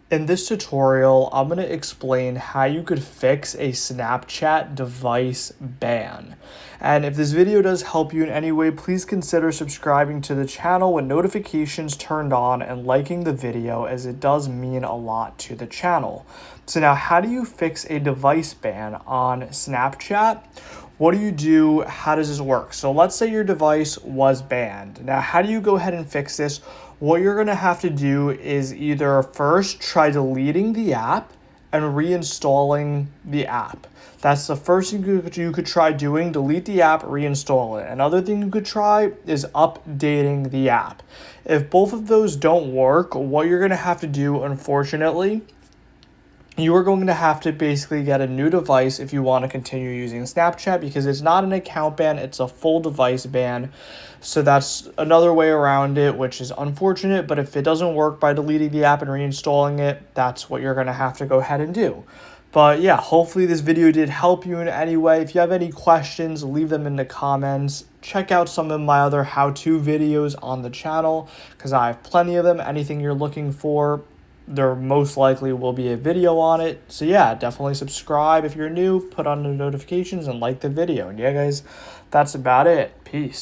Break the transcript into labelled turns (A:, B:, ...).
A: In this tutorial, I'm going to explain how you could fix a Snapchat device ban. And if this video does help you in any way, please consider subscribing to the channel with notifications turned on and liking the video, as it does mean a lot to the channel. So now, how do you fix a device ban on Snapchat? What do you do? How does this work? So let's say your device was banned. Now, how do you go ahead and fix this? What you're going to have to do is either first try deleting the app and reinstalling the app. That's the first thing you could try doing. Delete the app, reinstall it. Another thing you could try is updating the app. If both of those don't work, what you're going to have to do, unfortunately, you are going to have to basically get a new device if you want to continue using Snapchat, because it's not an account ban, it's a full device ban. So that's another way around it, which is unfortunate, but if it doesn't work by deleting the app and reinstalling it, that's what you're going to have to go ahead and do. But yeah, hopefully this video did help you in any way. If you have any questions, leave them in the comments. Check out some of my other how-to videos on the channel, because I have plenty of them. Anything you're looking for, there most likely will be a video on it. So yeah, definitely subscribe if you're new, put on the notifications, and like the video. And yeah, guys, that's about it. Peace.